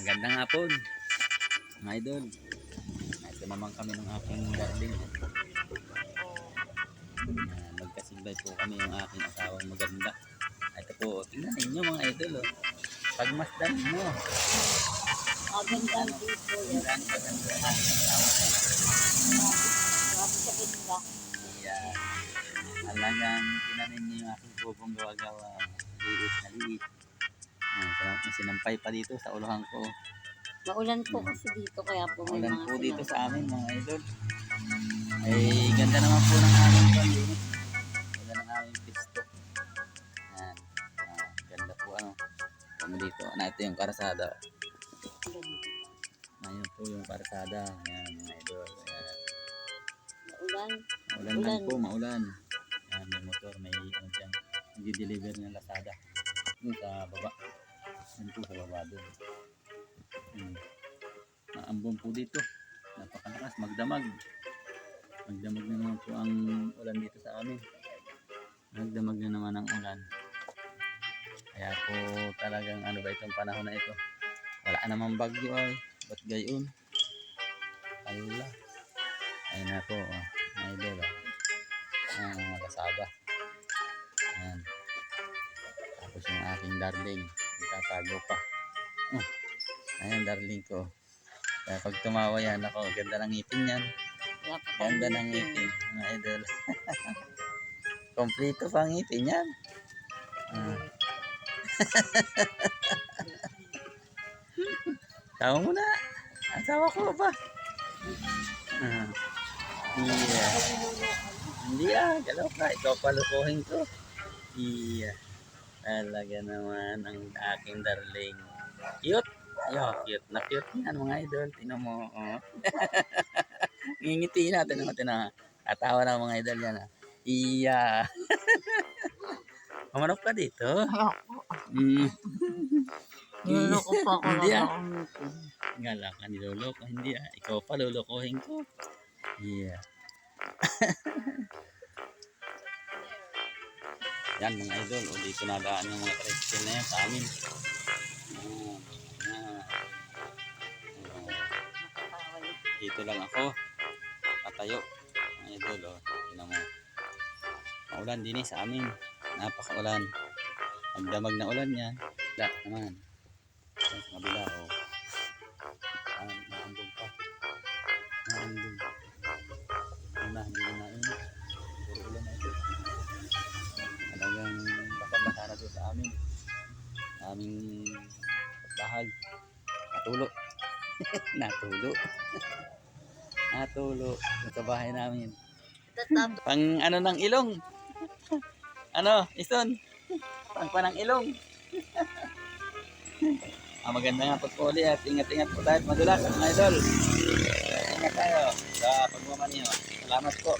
Magandang hapon, mga idol. Ito naman kami ng aking darling. Magkasigbay po kami yung aking asawang maganda. Ito po, tingnan ninyo mga idol. Oh. Pagmasdan mo. Maganda dito yan. Maganda ang aking asawa. Grabe sa kinda. Yan. Talagang tinanin niyo yung aking pupong gawa-gawa. Liit na liit. Sinampay pa dito sa uluhan ko. Maulan po kasi dito kaya po may Maulan mga po dito sinampay. sa amin mga idol. Ay ganda naman po ng aming panlinis. Ganda ng aming pisto. Yan. Ganda po ano. Kami dito. Ito yung karasada. Ayan po yung karasada. Yan mga idol. Ayan. Maulan. Maulan lang po, maulan. Yan, may motor, may ano dyan. Nag-deliver ng Lazada. Yung sa baba. Yan po sa baba doon. Maambon po dito. Napakalakas, magdamag. Magdamag na naman po ang ulan dito sa amin. Magdamag na naman ang ulan. Kaya po talagang ano ba itong panahon na ito. Wala namang bagyo ay. Ba't gayon? Allah. Ayun na po. Oh. Idol. Oh. Ayan ang Lazada. Ayan. Tapos yung aking darling. Itatago pa. Ayan darling ko. Kaya pag tumawa yan, ako, ganda ng ngipin yan. Ganda ng ngipin, mga idol. Kompleto pa ang ngipin yan. Tawa mo na. Asawa ko ba? Iya. Hindi galaw ka. Ikaw palukuhin ko. Iya. Talaga naman ang aking darling. Cute. Yo, cute na cute yan mga idol. Tingnan mo. Oh. Ngingiti natin natin na. Katawa na mga idol yan. Iya. Mamanok ka dito? Niloloko pa ako. Hindi Gala ka niloloko. Hindi Ikaw pa lolokohin ko. Iya. Yan mga idol. O dito nadaan yung mga tricycle na yan sa amin. Dito lang ako patayo mga idol. O tingnan mo, maulan din sa amin, napakaulan, magdamag na ulan yan. Wala naman sa kabila. O naambog pa, naambog na, hindi na nain, puro ulan na ito. Talagang basa-basa na doon sa amin, aming bahag. Natulo. Natulo sa bahay namin. Pang ano ng ilong. Ano, Ison? Pang panang ilong. Maganda nga po ulit at ingat-ingat po tayo madulas mga idol. Ingat tayo sa pagmamaniho. Salamat po.